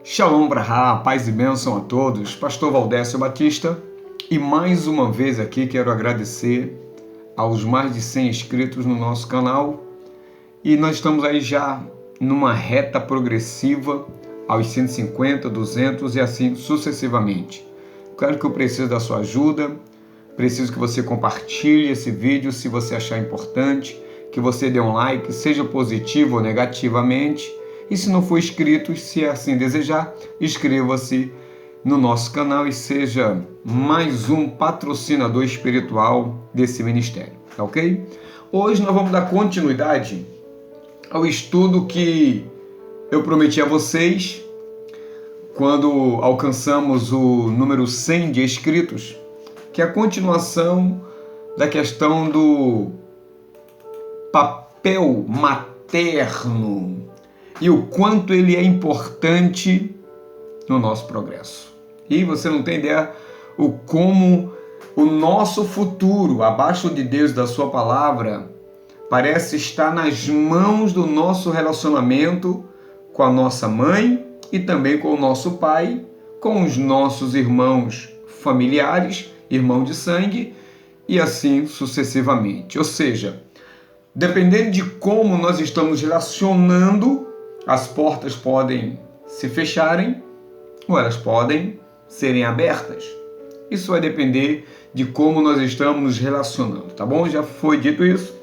Shalom Brahá, paz e bênção a todos. Pastor Valdécio Batista. E mais uma vez aqui quero agradecer aos mais de 100 inscritos no nosso canal. E nós estamos aí já numa reta progressiva aos 150, 200 e assim sucessivamente. Claro que eu preciso da sua ajuda, preciso que você compartilhe esse vídeo se você achar importante, que você dê um like, seja positivo ou negativamente. E se não for inscrito, se assim desejar, inscreva-se no nosso canal e seja mais um patrocinador espiritual desse ministério, tá ok? Hoje nós vamos dar continuidade ao estudo que eu prometi a vocês quando alcançamos o número 100 de inscritos, que é a continuação da questão do papel materno e o quanto ele é importante no nosso progresso. E você não tem ideia o como o nosso futuro, abaixo de Deus, da sua palavra, parece estar nas mãos do nosso relacionamento com a nossa mãe e também com o nosso pai, com os nossos irmãos familiares, irmão de sangue e assim sucessivamente. Ou seja, dependendo de como nós estamos relacionando, as portas podem se fecharem ou elas podem serem abertas. Isso vai depender de como nós estamos nos relacionando, tá bom? Já foi dito isso.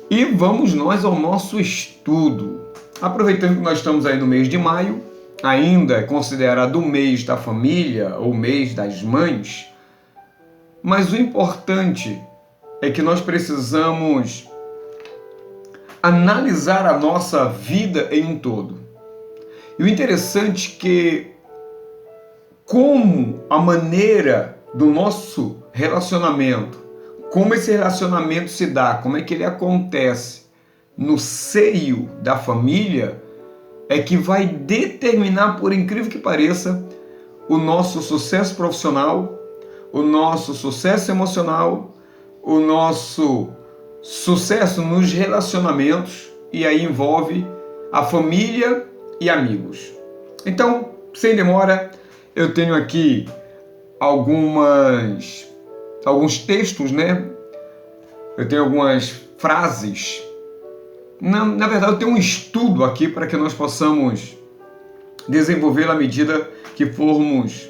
E vamos nós ao nosso estudo. Aproveitando que nós estamos aí no mês de maio, ainda é considerado o mês da família ou mês das mães, mas o importante é que nós precisamos analisar a nossa vida em um todo. E o interessante é que como a maneira do nosso relacionamento, como esse relacionamento se dá, como é que ele acontece no seio da família, é que vai determinar, por incrível que pareça, o nosso sucesso profissional, o nosso sucesso emocional, o nosso sucesso nos relacionamentos, e aí envolve a família e amigos. Então, sem demora, eu tenho aqui alguns textos, né? Eu tenho algumas frases. Na verdade, eu tenho um estudo aqui para que nós possamos desenvolver à medida que formos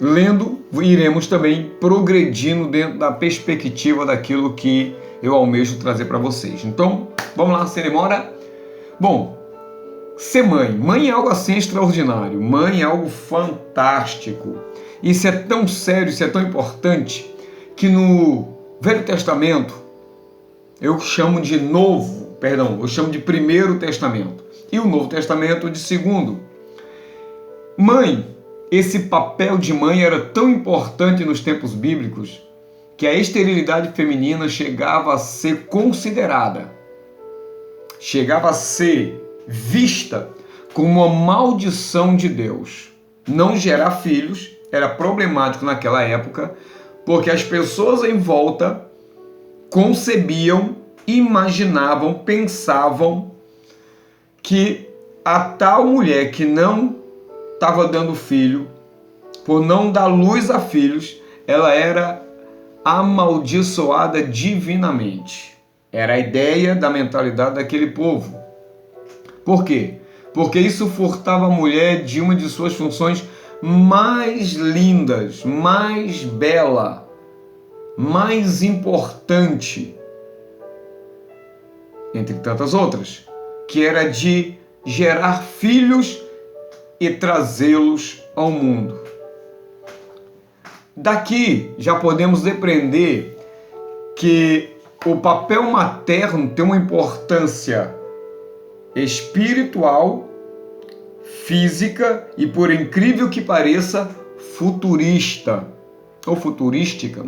lendo, iremos também progredindo dentro da perspectiva daquilo que eu almejo trazer para vocês. Então, vamos lá, sem demora. Bom, ser mãe. Mãe é algo assim extraordinário. Mãe é algo fantástico. Isso é tão sério, isso é tão importante, que no Velho Testamento, eu chamo de Primeiro Testamento. E o Novo Testamento de Segundo. Mãe, esse papel de mãe era tão importante nos tempos bíblicos que a esterilidade feminina chegava a ser considerada, chegava a ser vista como uma maldição de Deus. Não gerar filhos era problemático naquela época, porque as pessoas em volta concebiam, imaginavam, pensavam que a tal mulher que não estava dando filho, por não dar luz a filhos, ela era amaldiçoada divinamente. Era a ideia da mentalidade daquele povo. Por quê? Porque isso furtava a mulher de uma de suas funções mais lindas, mais bela, mais importante, entre tantas outras, que era de gerar filhos e trazê-los ao mundo. Daqui já podemos depreender que o papel materno tem uma importância espiritual, física e, por incrível que pareça, futurista ou futurística.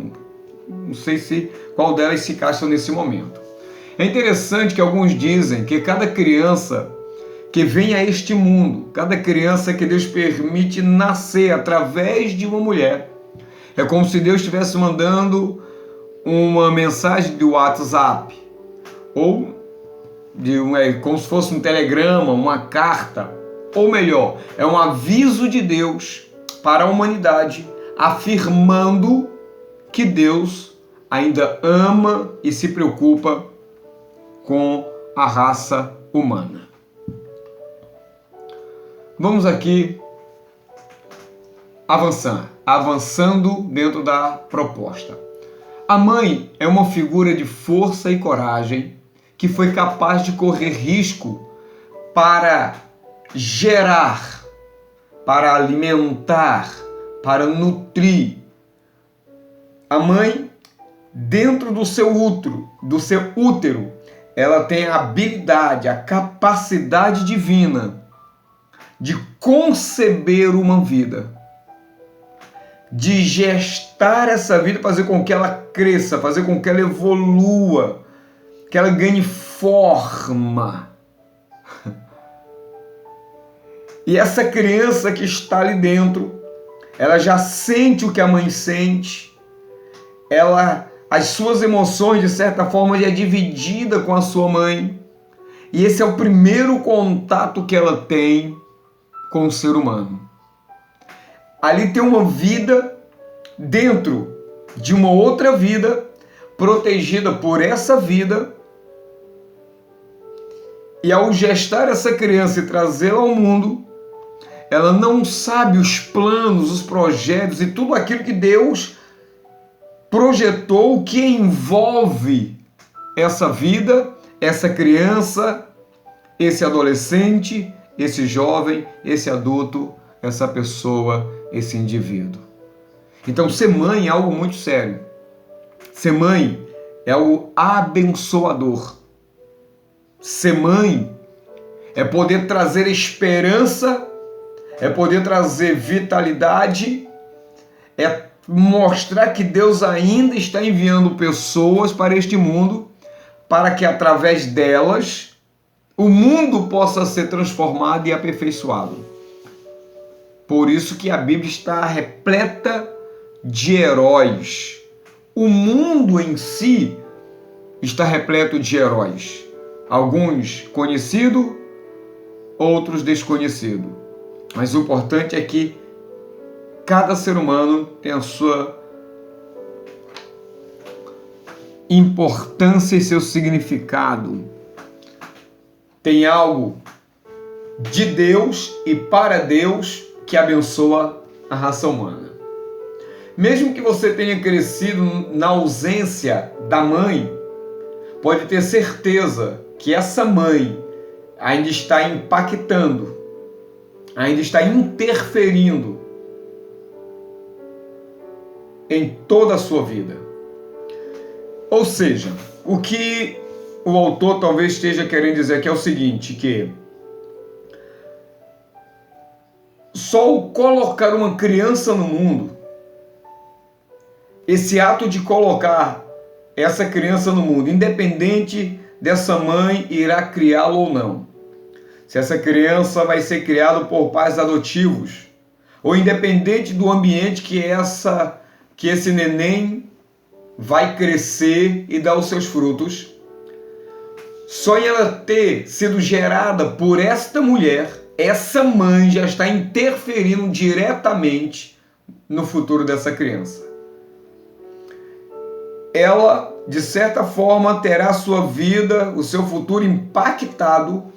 Não sei qual delas se encaixa nesse momento. É interessante que alguns dizem que cada criança que vem a este mundo, cada criança que Deus permite nascer através de uma mulher, é como se Deus estivesse mandando uma mensagem de WhatsApp ou como se fosse um telegrama, uma carta ou melhor, é um aviso de Deus para a humanidade, afirmando que Deus ainda ama e se preocupa com a raça humana. Vamos aqui avançando dentro da proposta. A mãe é uma figura de força e coragem que foi capaz de correr risco para gerar, para alimentar, para nutrir. A mãe, dentro do seu útero, ela tem a habilidade, a capacidade divina de conceber uma vida, de gestar essa vida, fazer com que ela cresça, fazer com que ela evolua, que ela ganhe forma. E essa criança que está ali dentro, ela já sente o que a mãe sente, as suas emoções, de certa forma, já é dividida com a sua mãe. E esse é o primeiro contato que ela tem com o ser humano. Ali tem uma vida dentro de uma outra vida, protegida por essa vida. E ao gestar essa criança e trazê-la ao mundo, ela não sabe os planos, os projetos e tudo aquilo que Deus projetou que envolve essa vida, essa criança, esse adolescente, esse jovem, esse adulto, essa pessoa, esse indivíduo. Então, ser mãe é algo muito sério. Ser mãe é algo abençoador. Ser mãe é poder trazer esperança, é poder trazer vitalidade, é mostrar que Deus ainda está enviando pessoas para este mundo, para que através delas o mundo possa ser transformado e aperfeiçoado. Por isso que a Bíblia está repleta de heróis. O mundo em si está repleto de heróis. Alguns conhecidos, outros desconhecidos. Mas o importante é que cada ser humano tem a sua importância e seu significado. Tem algo de Deus e para Deus que abençoa a raça humana. Mesmo que você tenha crescido na ausência da mãe, pode ter certeza que essa mãe ainda está impactando, ainda está interferindo em toda a sua vida. Ou seja, o que o autor talvez esteja querendo dizer aqui é o seguinte, que só o colocar uma criança no mundo, esse ato de colocar essa criança no mundo, independente dessa mãe irá criá-lo ou não, se essa criança vai ser criada por pais adotivos, ou independente do ambiente que esse neném vai crescer e dar os seus frutos, só em ela ter sido gerada por esta mulher, essa mãe já está interferindo diretamente no futuro dessa criança. Ela, de certa forma, terá a sua vida, o seu futuro impactado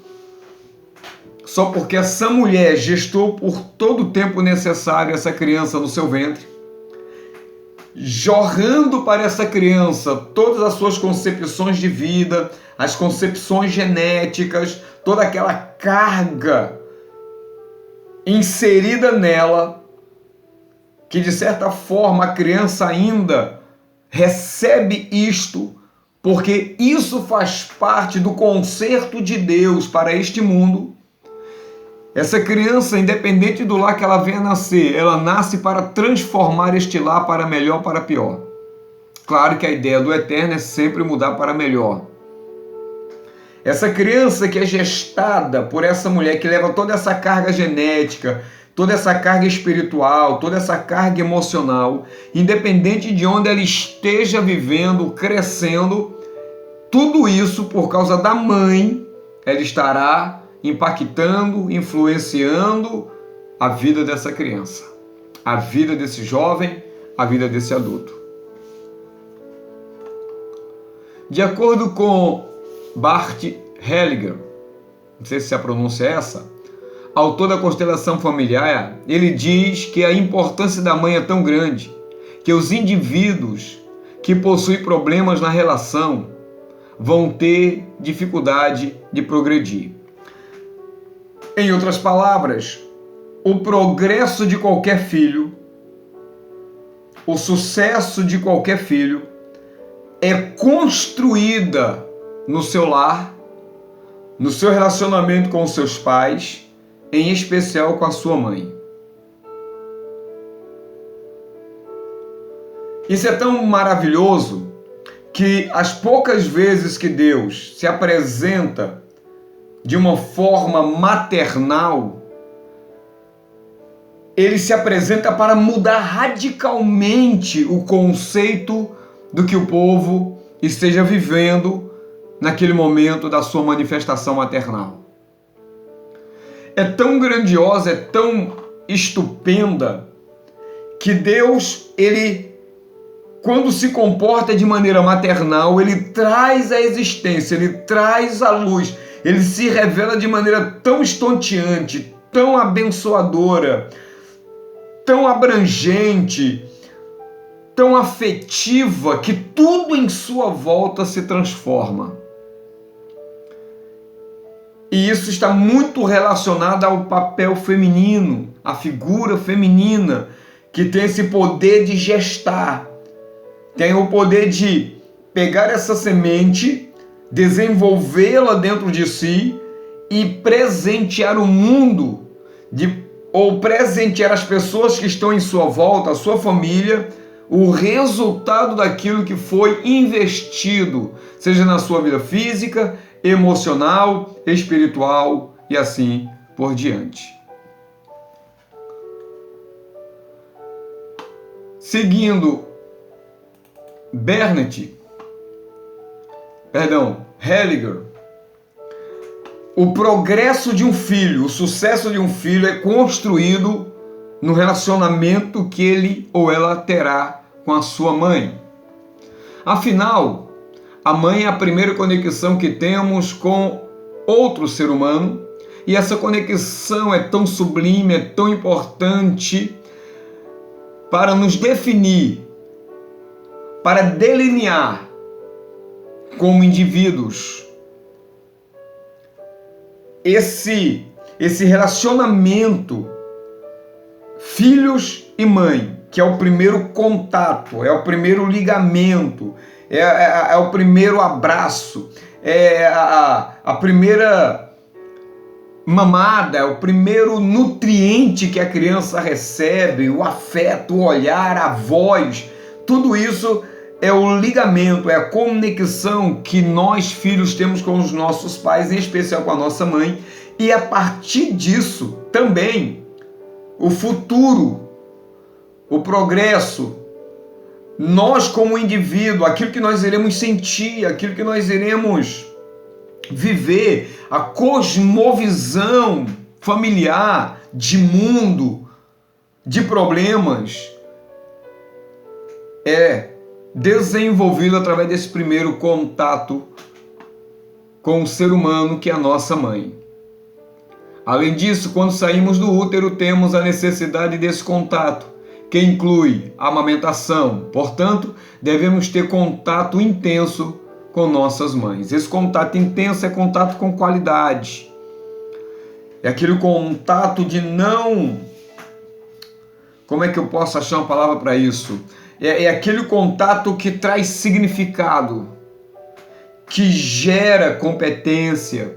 só porque essa mulher gestou por todo o tempo necessário essa criança no seu ventre, jorrando para essa criança todas as suas concepções de vida, as concepções genéticas, toda aquela carga inserida nela, que de certa forma a criança ainda recebe isto, porque isso faz parte do concerto de Deus para este mundo. Essa criança, independente do lar que ela venha nascer, ela nasce para transformar este lar para melhor ou para pior. Claro que a ideia do Eterno é sempre mudar para melhor. Essa criança que é gestada por essa mulher que leva toda essa carga genética, toda essa carga espiritual, toda essa carga emocional, independente de onde ela esteja vivendo, crescendo, tudo isso por causa da mãe, ela estará impactando, influenciando a vida dessa criança, a vida desse jovem, a vida desse adulto. De acordo com Bart Hellinger, não sei se a pronúncia é essa, autor da constelação familiar, ele diz que a importância da mãe é tão grande que os indivíduos que possuem problemas na relação vão ter dificuldade de progredir. Em outras palavras, o progresso de qualquer filho, o sucesso de qualquer filho é construída no seu lar, no seu relacionamento com os seus pais, em especial com a sua mãe. Isso é tão maravilhoso que as poucas vezes que Deus se apresenta de uma forma maternal, ele se apresenta para mudar radicalmente o conceito do que o povo esteja vivendo naquele momento da sua manifestação maternal. É tão grandiosa, é tão estupenda, que Deus, ele, quando se comporta de maneira maternal, ele traz a existência, ele traz a luz, ele se revela de maneira tão estonteante, tão abençoadora, tão abrangente, tão afetiva, que tudo em sua volta se transforma. E isso está muito relacionado ao papel feminino, à figura feminina, que tem esse poder de gestar, tem o poder de pegar essa semente, desenvolvê-la dentro de si e presentear o mundo, ou presentear as pessoas que estão em sua volta, a sua família, o resultado daquilo que foi investido, seja na sua vida física, emocional, espiritual e assim por diante. Seguindo Hellinger, o progresso de um filho, o sucesso de um filho é construído no relacionamento que ele ou ela terá com a sua mãe. Afinal, a mãe é a primeira conexão que temos com outro ser humano, e essa conexão é tão sublime, é tão importante para nos definir, para delinear como indivíduos. Esse relacionamento filhos e mãe, que é o primeiro contato, é o primeiro ligamento, é o primeiro abraço, é a primeira mamada, é o primeiro nutriente que a criança recebe, o afeto, o olhar, a voz, tudo isso é o ligamento, é a conexão que nós filhos temos com os nossos pais, em especial com a nossa mãe, e a partir disso também o futuro, o progresso, nós como indivíduo, aquilo que nós iremos sentir, aquilo que nós iremos viver, a cosmovisão familiar, de mundo, de problemas, é desenvolvido através desse primeiro contato com o ser humano que é a nossa mãe. Além disso, quando saímos do útero, temos a necessidade desse contato, que inclui a amamentação. Portanto, devemos ter contato intenso com nossas mães. Esse contato intenso é contato com qualidade. É aquele contato de não... Como é que eu posso achar uma palavra para isso? É aquele contato que traz significado, que gera competência,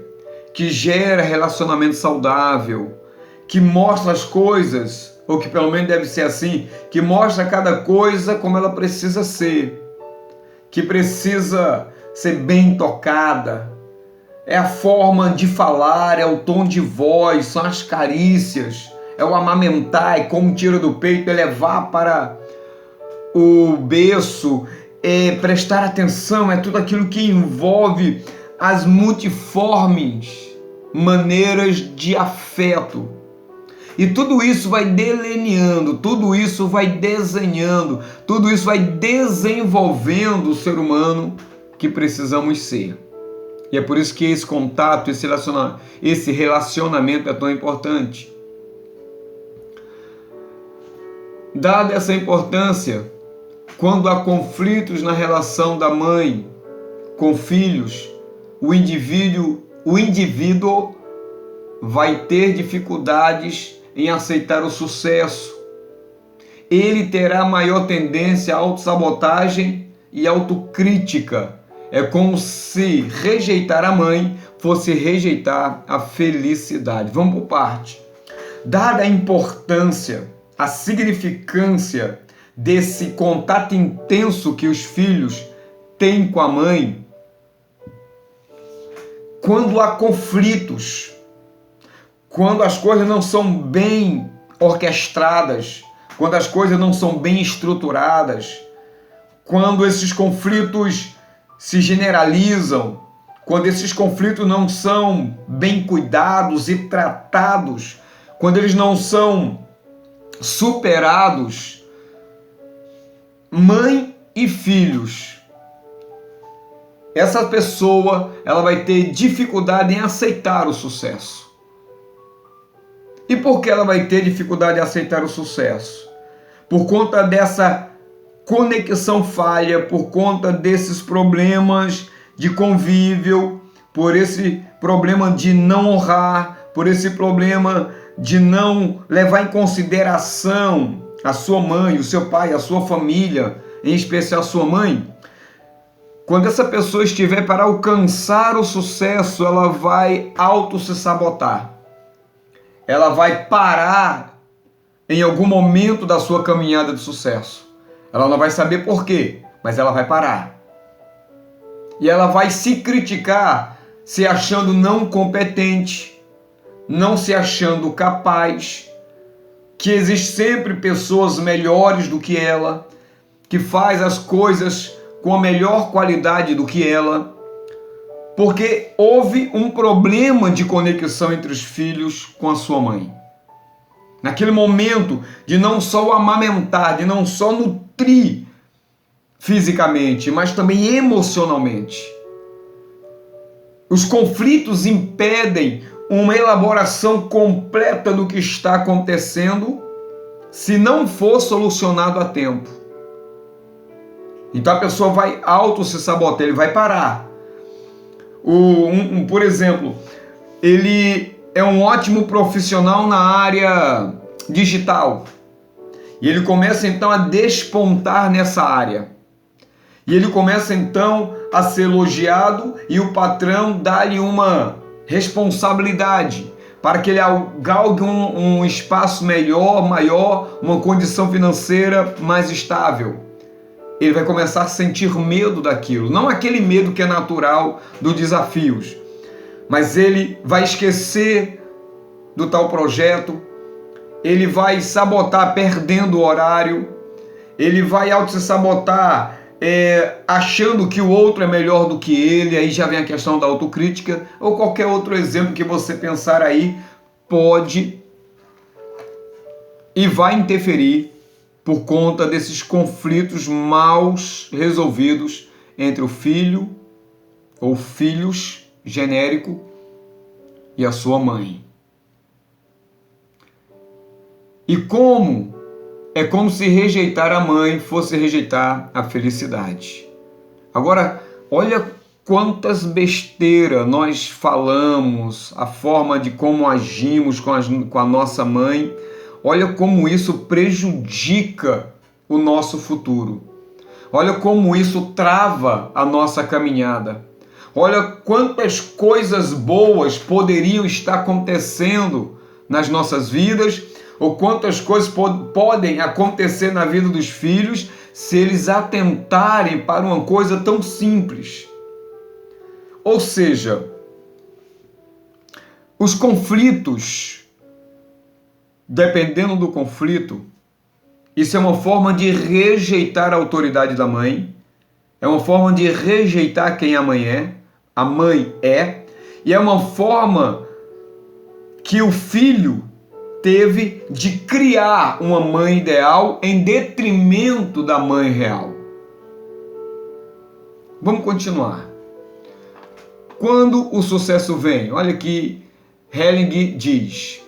que gera relacionamento saudável, que mostra as coisas, ou que pelo menos deve ser assim, que mostra cada coisa como ela precisa ser, que precisa ser bem tocada. É a forma de falar, é o tom de voz, são as carícias, é o amamentar, é como tira do peito, é levar para o berço, é prestar atenção, é tudo aquilo que envolve as multiformes maneiras de afeto. E tudo isso vai delineando, tudo isso vai desenhando, tudo isso vai desenvolvendo o ser humano que precisamos ser. E é por isso que esse contato, esse relacionamento é tão importante. Dada essa importância, quando há conflitos na relação da mãe com filhos, o indivíduo vai ter dificuldades em aceitar o sucesso. Ele terá maior tendência à autossabotagem e autocrítica. É como se rejeitar a mãe fosse rejeitar a felicidade. Vamos por parte. Dada a importância, a significância desse contato intenso que os filhos têm com a mãe, quando há conflitos, quando as coisas não são bem orquestradas, quando as coisas não são bem estruturadas, quando esses conflitos se generalizam, quando esses conflitos não são bem cuidados e tratados, quando eles não são superados, mãe e filhos, essa pessoa ela vai ter dificuldade em aceitar o sucesso. E por que ela vai ter dificuldade em aceitar o sucesso? Por conta dessa conexão falha, por conta desses problemas de convívio, por esse problema de não honrar, por esse problema de não levar em consideração a sua mãe, o seu pai, a sua família, em especial a sua mãe. Quando essa pessoa estiver para alcançar o sucesso, ela vai se sabotar. Ela vai parar em algum momento da sua caminhada de sucesso. Ela não vai saber por quê, mas ela vai parar. E ela vai se criticar, se achando não competente, não se achando capaz, que existem sempre pessoas melhores do que ela, que faz as coisas com a melhor qualidade do que ela, porque houve um problema de conexão entre os filhos com a sua mãe. Naquele momento de não só o amamentar, de não só nutrir fisicamente, mas também emocionalmente. Os conflitos impedem uma elaboração completa do que está acontecendo se não for solucionado a tempo. Então a pessoa vai se sabotar, ele vai parar. Por exemplo, ele é um ótimo profissional na área digital. E ele começa então a despontar nessa área. E ele começa então a ser elogiado e o patrão dá-lhe uma responsabilidade para que ele galgue um espaço melhor, maior, uma condição financeira mais estável. Ele vai começar a sentir medo daquilo, não aquele medo que é natural dos desafios, mas ele vai esquecer do tal projeto, ele vai sabotar perdendo o horário, ele vai se sabotar achando que o outro é melhor do que ele, aí já vem a questão da autocrítica, ou qualquer outro exemplo que você pensar aí, pode e vai interferir por conta desses conflitos mal resolvidos entre o filho ou filhos genérico e a sua mãe. E é como se rejeitar a mãe fosse rejeitar a felicidade. Agora, olha quantas besteiras nós falamos, a forma de como agimos com a nossa mãe. Olha como isso prejudica o nosso futuro. Olha como isso trava a nossa caminhada. Olha quantas coisas boas poderiam estar acontecendo nas nossas vidas, ou quantas coisas podem acontecer na vida dos filhos se eles atentarem para uma coisa tão simples. Ou seja, os conflitos, dependendo do conflito, isso é uma forma de rejeitar a autoridade da mãe, é uma forma de rejeitar quem a mãe é, e é uma forma que o filho teve de criar uma mãe ideal em detrimento da mãe real. Vamos continuar. Quando o sucesso vem, olha que Helling diz,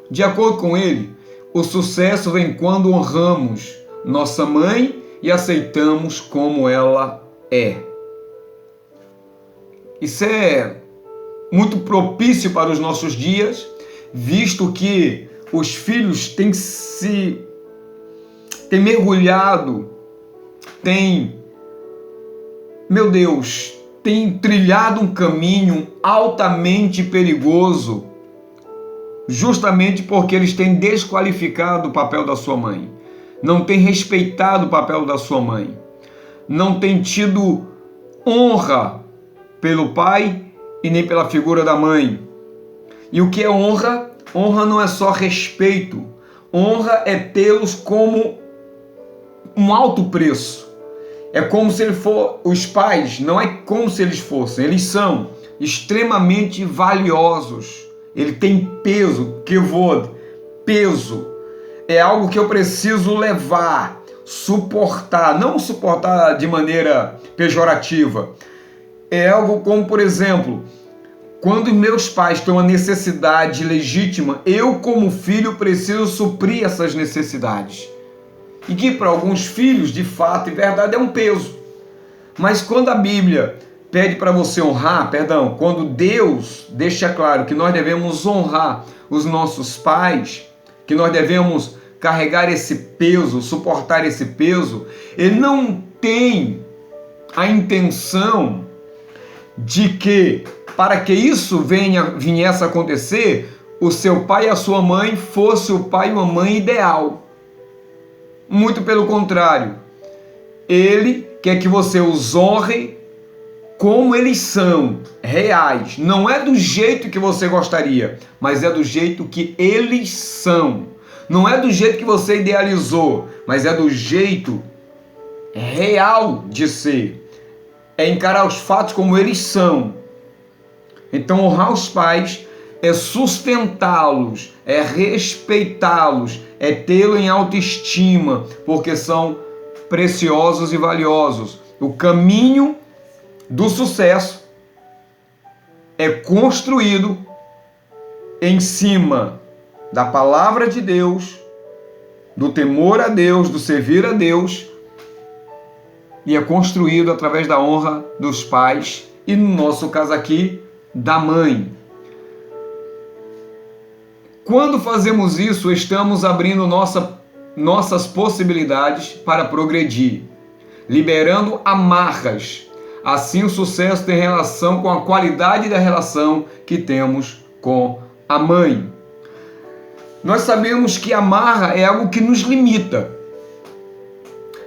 de acordo com ele, o sucesso vem quando honramos nossa mãe e aceitamos como ela é. Isso é muito propício para os nossos dias, visto que os filhos têm mergulhado, têm trilhado um caminho altamente perigoso, justamente porque eles têm desqualificado o papel da sua mãe, não têm respeitado o papel da sua mãe, não têm tido honra pelo pai e nem pela figura da mãe. E o que é honra? Honra não é só respeito, honra é tê-los como um alto preço. É como se os pais, não é como se eles fossem, eles são extremamente valiosos. Ele tem peso, kevod, peso. É algo que eu preciso levar, suportar, não suportar de maneira pejorativa. É algo como, por exemplo, quando meus pais têm uma necessidade legítima, eu como filho preciso suprir essas necessidades. E que para alguns filhos, de fato e verdade, é um peso. Mas quando a Bíblia pede para você quando Deus deixa claro que nós devemos honrar os nossos pais, que nós devemos carregar esse peso, suportar esse peso, Ele não tem a intenção de que, para que isso viesse a acontecer, o seu pai e a sua mãe fosse o pai e uma mãe ideal. Muito pelo contrário, Ele quer que você os honre como eles são, reais. Não é do jeito que você gostaria, mas é do jeito que eles são. Não é do jeito que você idealizou, mas é do jeito real de ser. É encarar os fatos como eles são. Então, honrar os pais é sustentá-los, é respeitá-los, é tê-los em autoestima, porque são preciosos e valiosos. O caminho do sucesso é construído em cima da palavra de Deus, do temor a Deus, do servir a Deus, e é construído através da honra dos pais e, no nosso caso aqui, da mãe. Quando fazemos isso, estamos abrindo nossas possibilidades para progredir, liberando amarras. Assim, o sucesso tem relação com a qualidade da relação que temos com a mãe. Nós sabemos que amarra é algo que nos limita.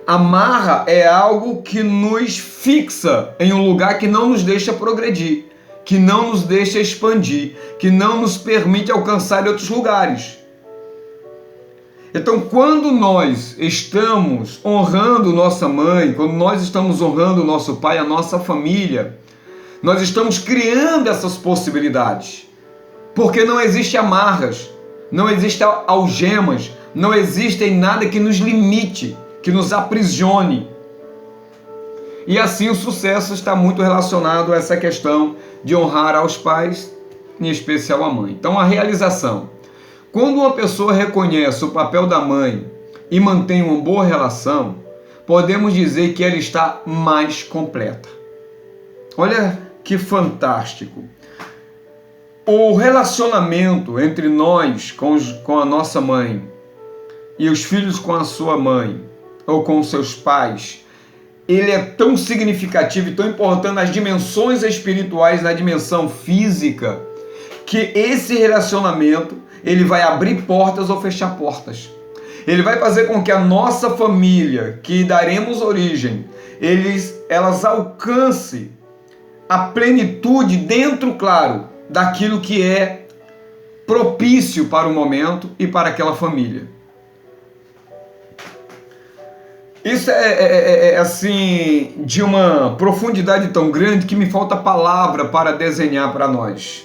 Amarra é algo que nos fixa em um lugar que não nos deixa progredir, que não nos deixa expandir, que não nos permite alcançar outros lugares. Então, quando nós estamos honrando nossa mãe, quando nós estamos honrando nosso pai, a nossa família, nós estamos criando essas possibilidades. Porque não existe amarras, não existem algemas, não existem nada que nos limite, que nos aprisione. E assim o sucesso está muito relacionado a essa questão de honrar aos pais, em especial a mãe. Então, a realização. Quando uma pessoa reconhece o papel da mãe e mantém uma boa relação, podemos dizer que ela está mais completa. Olha que fantástico. O relacionamento entre nós com a nossa mãe e os filhos com a sua mãe ou com seus pais, ele é tão significativo e tão importante nas dimensões espirituais, na dimensão física, que esse relacionamento ele vai abrir portas ou fechar portas. Ele vai fazer com que a nossa família, que daremos origem, elas alcancem a plenitude dentro, claro, daquilo que é propício para o momento e para aquela família. Isso é assim, de uma profundidade tão grande que me falta palavra para desenhar para nós.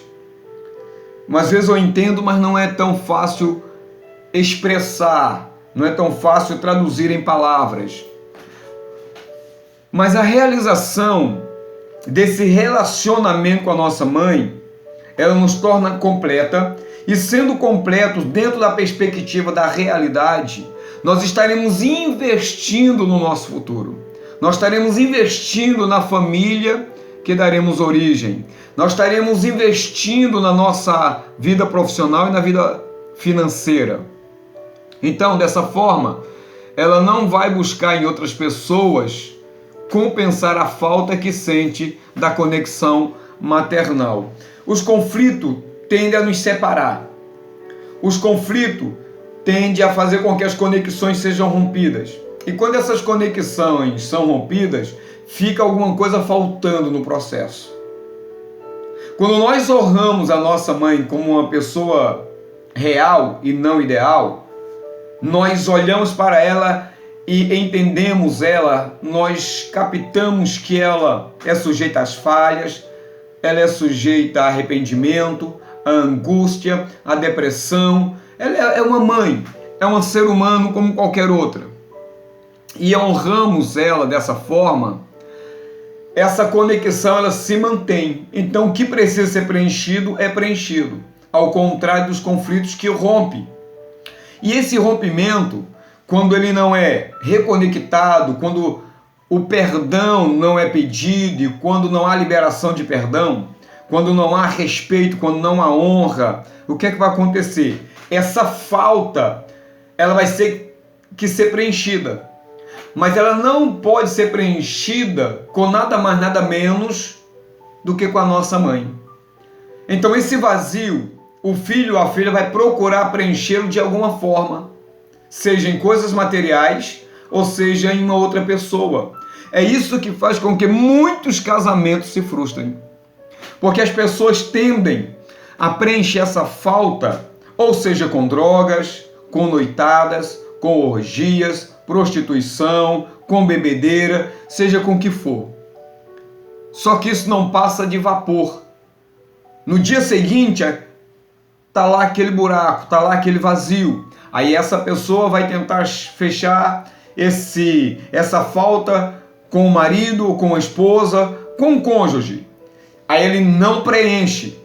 Às vezes eu entendo, mas não é tão fácil expressar, não é tão fácil traduzir em palavras. Mas a realização desse relacionamento com a nossa mãe, ela nos torna completa, e sendo completos dentro da perspectiva da realidade, nós estaremos investindo no nosso futuro. Nós estaremos investindo na família que daremos origem. Nós estaremos investindo na nossa vida profissional e na vida financeira. Então, dessa forma, ela não vai buscar em outras pessoas compensar a falta que sente da conexão maternal. Os conflitos tendem a nos separar. Os conflitos tendem a fazer com que as conexões sejam rompidas. E quando essas conexões são rompidas, fica alguma coisa faltando no processo. Quando nós honramos a nossa mãe como uma pessoa real e não ideal, nós olhamos para ela e entendemos ela, nós captamos que ela é sujeita às falhas, ela é sujeita a arrependimento, a angústia, a depressão. Ela é uma mãe, é um ser humano como qualquer outra. E honramos ela dessa forma, essa conexão ela se mantém. Então o que precisa ser preenchido é preenchido, ao contrário dos conflitos que rompem. E esse rompimento, quando ele não é reconectado, quando o perdão não é pedido, e quando não há liberação de perdão, quando não há respeito, quando não há honra, o que é que vai acontecer? Essa falta, ela vai ser preenchida. Mas ela não pode ser preenchida com nada mais, nada menos do que com a nossa mãe. Então esse vazio, o filho ou a filha vai procurar preenchê-lo de alguma forma, seja em coisas materiais ou seja em uma outra pessoa. É isso que faz com que muitos casamentos se frustrem. Porque as pessoas tendem a preencher essa falta, ou seja, com drogas, com noitadas, com orgias, prostituição, com bebedeira, seja com o que for. Só que isso não passa de vapor. No dia seguinte, está lá aquele buraco, está lá aquele vazio. Aí essa pessoa vai tentar fechar essa falta com o marido, ou com a esposa, com o cônjuge. Aí ele não preenche.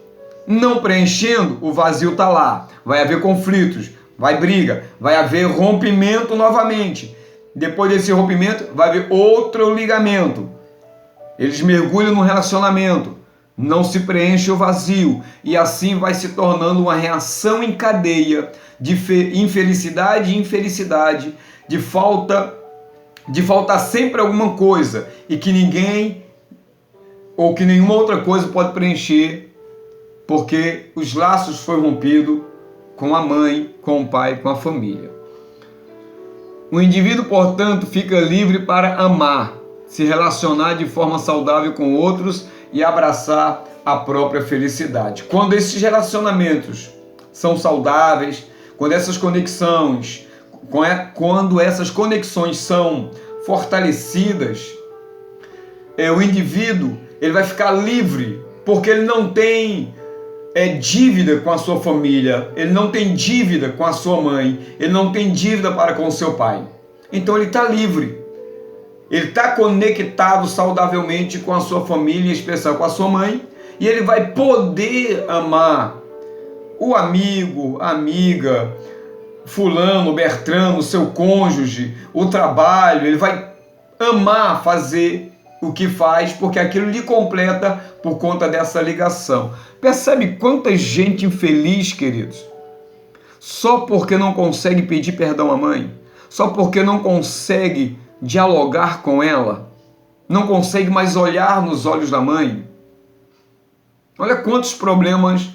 Não preenchendo, o vazio está lá. Vai haver conflitos, vai briga, vai haver rompimento novamente. Depois desse rompimento, vai haver outro ligamento. Eles mergulham no relacionamento. Não se preenche o vazio. E assim vai se tornando uma reação em cadeia de infelicidade e infelicidade, de faltar sempre alguma coisa e que ninguém ou que nenhuma outra coisa pode preencher, porque os laços foram rompidos com a mãe, com o pai, com a família. O indivíduo, portanto, fica livre para amar, se relacionar de forma saudável com outros e abraçar a própria felicidade. Quando esses relacionamentos são saudáveis, quando essas conexões são fortalecidas, o indivíduo ele vai ficar livre, porque ele não tem dívida com a sua família, ele não tem dívida com a sua mãe, ele não tem dívida para com o seu pai. Então ele está livre, ele está conectado saudavelmente com a sua família, em especial com a sua mãe, e ele vai poder amar o amigo, a amiga, fulano, Bertrano, seu cônjuge, o trabalho. Ele vai amar fazer o que faz, porque aquilo lhe completa por conta dessa ligação. Percebe quanta gente infeliz, queridos? Só porque não consegue pedir perdão à mãe, só porque não consegue dialogar com ela, não consegue mais olhar nos olhos da mãe. Olha quantos problemas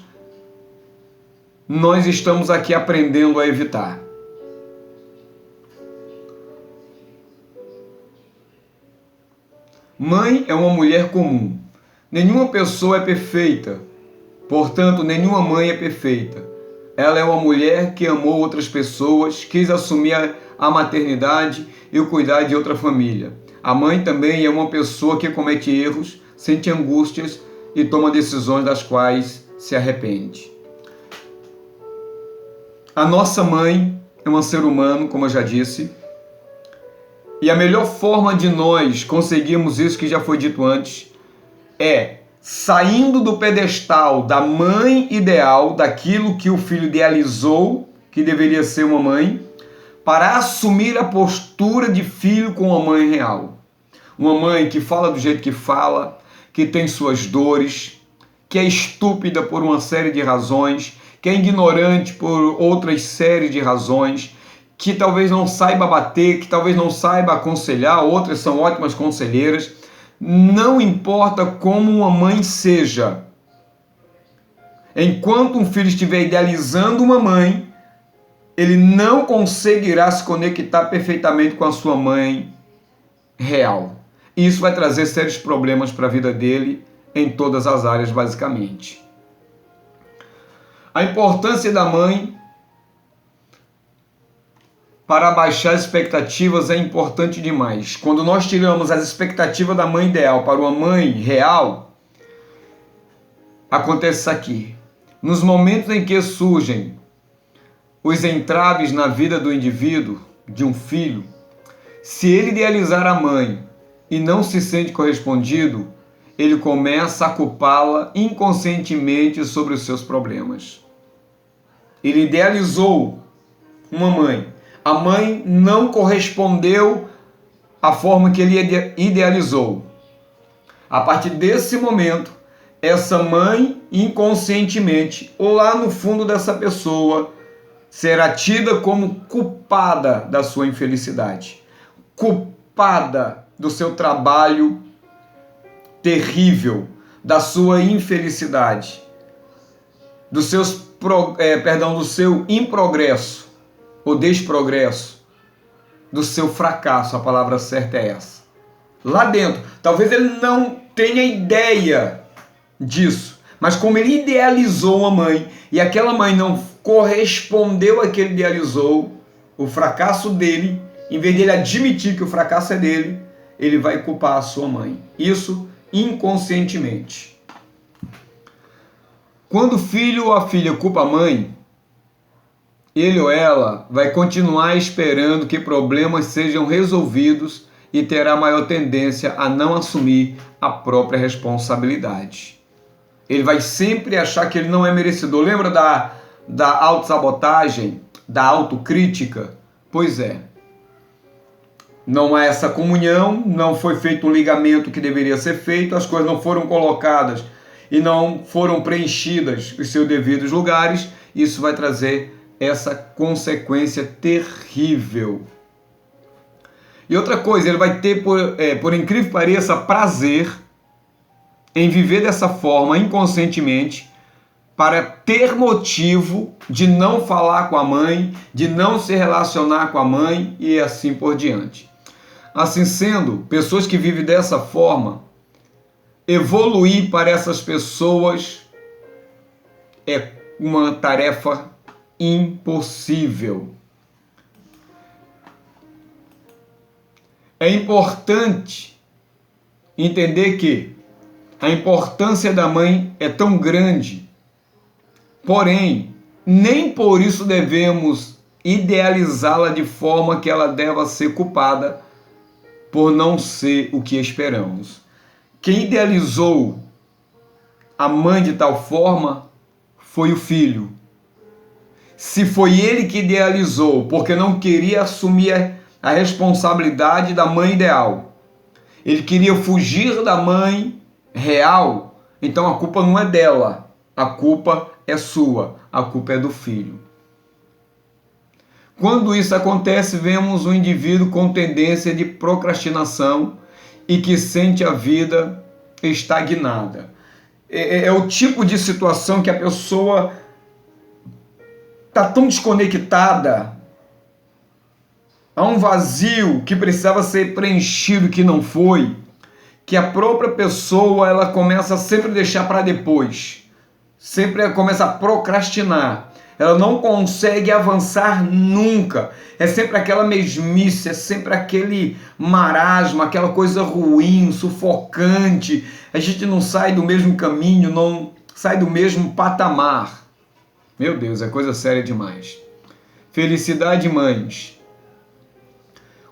nós estamos aqui aprendendo a evitar. Mãe é uma mulher comum. Nenhuma pessoa é perfeita. Portanto, nenhuma mãe é perfeita. Ela é uma mulher que amou outras pessoas, quis assumir a maternidade e o cuidar de outra família. A mãe também é uma pessoa que comete erros, sente angústias e toma decisões das quais se arrepende. A nossa mãe é um ser humano, como eu já disse, e a melhor forma de nós conseguirmos isso, que já foi dito antes, é saindo do pedestal da mãe ideal, daquilo que o filho idealizou que deveria ser uma mãe, para assumir a postura de filho com uma mãe real. Uma mãe que fala do jeito que fala, que tem suas dores, que é estúpida por uma série de razões, que é ignorante por outras séries de razões, que talvez não saiba bater, que talvez não saiba aconselhar, outras são ótimas conselheiras. Não importa como uma mãe seja. Enquanto um filho estiver idealizando uma mãe, ele não conseguirá se conectar perfeitamente com a sua mãe real. Isso vai trazer sérios problemas para a vida dele em todas as áreas, basicamente. A importância da mãe para abaixar as expectativas é importante demais. Quando nós tiramos as expectativas da mãe ideal para uma mãe real, acontece isso aqui. Nos momentos em que surgem os entraves na vida do indivíduo, de um filho, se ele idealizar a mãe e não se sente correspondido, ele começa a culpá-la inconscientemente sobre os seus problemas. Ele idealizou uma mãe. A mãe não correspondeu à forma que ele idealizou. A partir desse momento, essa mãe, inconscientemente, ou lá no fundo dessa pessoa, será tida como culpada da sua infelicidade, culpada do seu trabalho terrível, da sua infelicidade, do seu improgresso ou desprogresso, do seu fracasso. A palavra certa é essa. Lá dentro, talvez ele não tenha ideia disso, mas como ele idealizou uma mãe e aquela mãe não correspondeu ao que ele idealizou, o fracasso dele, em vez de ele admitir que o fracasso é dele, ele vai culpar a sua mãe. Isso inconscientemente. Quando o filho ou a filha culpa a mãe, ele ou ela vai continuar esperando que problemas sejam resolvidos e terá maior tendência a não assumir a própria responsabilidade. Ele vai sempre achar que ele não é merecedor. Lembra da autossabotagem, da autocrítica? Pois é. Não há essa comunhão, não foi feito o ligamento que deveria ser feito, as coisas não foram colocadas e não foram preenchidas os seus devidos lugares. Isso vai trazer essa consequência terrível. E outra coisa, ele vai ter, por incrível que pareça, prazer em viver dessa forma inconscientemente para ter motivo de não falar com a mãe, de não se relacionar com a mãe e assim por diante. Assim sendo, pessoas que vivem dessa forma, evoluir para essas pessoas é uma tarefa impossível. É importante entender que a importância da mãe é tão grande, porém, nem por isso devemos idealizá-la de forma que ela deva ser culpada por não ser o que esperamos. Quem idealizou a mãe de tal forma foi o filho. Se foi ele que idealizou porque não queria assumir a responsabilidade da mãe ideal, ele queria fugir da mãe real, então a culpa não é dela, a culpa é sua, a culpa é do filho. Quando isso acontece, vemos um indivíduo com tendência de procrastinação e que sente a vida estagnada. É o tipo de situação que a pessoa está tão desconectada, há um vazio que precisava ser preenchido que não foi, que a própria pessoa ela começa sempre a deixar para depois, sempre começa a procrastinar. Ela não consegue avançar nunca. É sempre aquela mesmice, é sempre aquele marasmo, aquela coisa ruim, sufocante. A gente não sai do mesmo caminho, não sai do mesmo patamar. Meu Deus, é coisa séria demais. Felicidade, mães.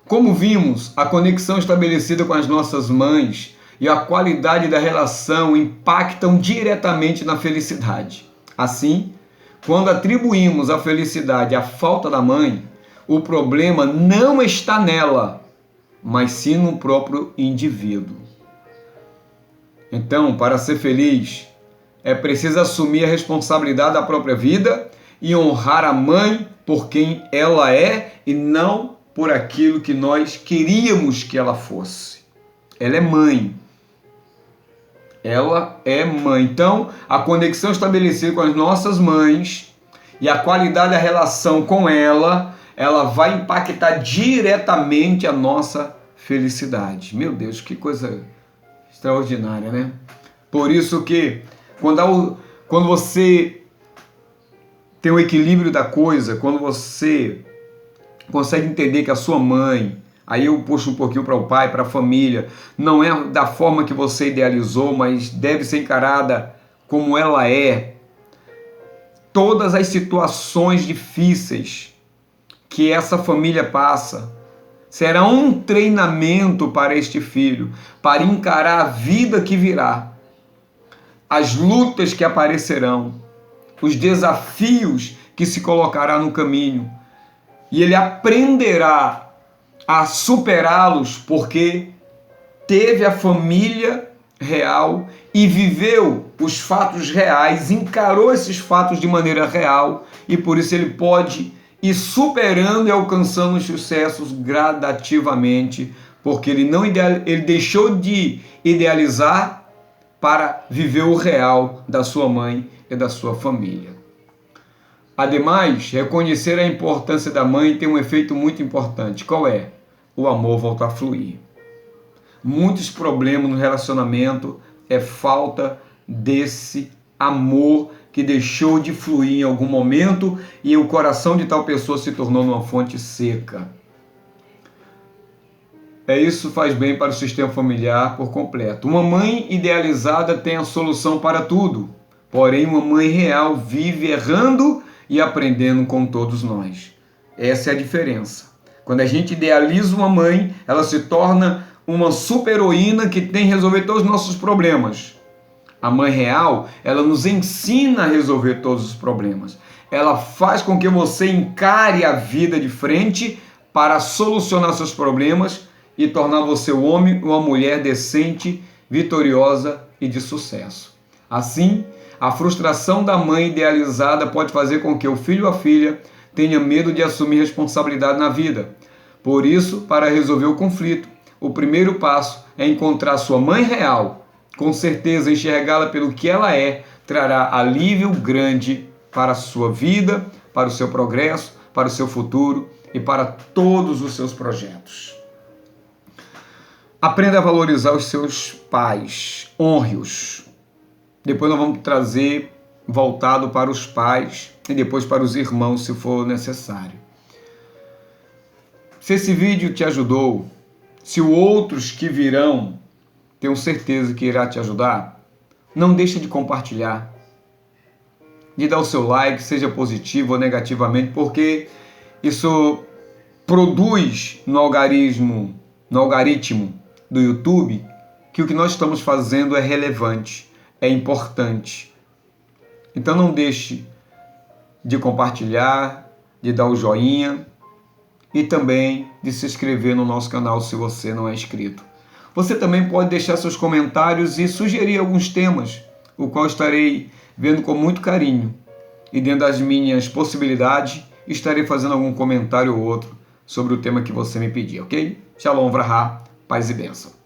Como vimos, a conexão estabelecida com as nossas mães e a qualidade da relação impactam diretamente na felicidade. Assim, quando atribuímos a felicidade à falta da mãe, o problema não está nela, mas sim no próprio indivíduo. Então, para ser feliz, é preciso assumir a responsabilidade da própria vida e honrar a mãe por quem ela é e não por aquilo que nós queríamos que ela fosse. Ela é mãe. Ela é mãe. Então, a conexão estabelecida com as nossas mães e a qualidade da relação com ela vai impactar diretamente a nossa felicidade. Meu Deus, que coisa extraordinária, né? Por isso que quando você tem o equilíbrio da coisa, quando você consegue entender que a sua mãe, aí eu puxo um pouquinho para o pai, para a família, não é da forma que você idealizou, mas deve ser encarada como ela é. Todas as situações difíceis que essa família passa será um treinamento para este filho, para encarar a vida que virá, as lutas que aparecerão, os desafios que se colocará no caminho. E ele aprenderá a superá-los porque teve a família real e viveu os fatos reais, encarou esses fatos de maneira real e por isso ele pode ir superando e alcançando os sucessos gradativamente, porque ele deixou de idealizar para viver o real da sua mãe e da sua família. Ademais, reconhecer a importância da mãe tem um efeito muito importante. Qual é? O amor volta a fluir. Muitos problemas no relacionamento é falta desse amor que deixou de fluir em algum momento e o coração de tal pessoa se tornou uma fonte seca. Isso faz bem para o sistema familiar por completo. Uma mãe idealizada tem a solução para tudo, porém uma mãe real vive errando e aprendendo com todos nós. Essa é a diferença. Quando a gente idealiza uma mãe, ela se torna uma super-heroína que tem que resolver todos os nossos problemas. A mãe real, ela nos ensina a resolver todos os problemas. Ela faz com que você encare a vida de frente para solucionar seus problemas e tornar você um homem ou uma mulher decente, vitoriosa e de sucesso. Assim, a frustração da mãe idealizada pode fazer com que o filho ou a filha tenha medo de assumir responsabilidade na vida. Por isso, para resolver o conflito, o primeiro passo é encontrar sua mãe real. Com certeza, enxergá-la pelo que ela é trará alívio grande para a sua vida, para o seu progresso, para o seu futuro e para todos os seus projetos. Aprenda a valorizar os seus pais, honre-os. Depois nós vamos trazer voltado para os pais e depois para os irmãos, se for necessário. Se esse vídeo te ajudou, se outros que virão, tenho certeza que irá te ajudar, não deixe de compartilhar, de dar o seu like, seja positivo ou negativamente, porque isso produz no algoritmo do YouTube que o que nós estamos fazendo é relevante, é importante. Então não deixe de compartilhar, de dar o joinha e também de se inscrever no nosso canal se você não é inscrito. Você também pode deixar seus comentários e sugerir alguns temas, o qual estarei vendo com muito carinho. E dentro das minhas possibilidades, estarei fazendo algum comentário ou outro sobre o tema que você me pedir, ok? Shalom Vrahá, paz e bênção.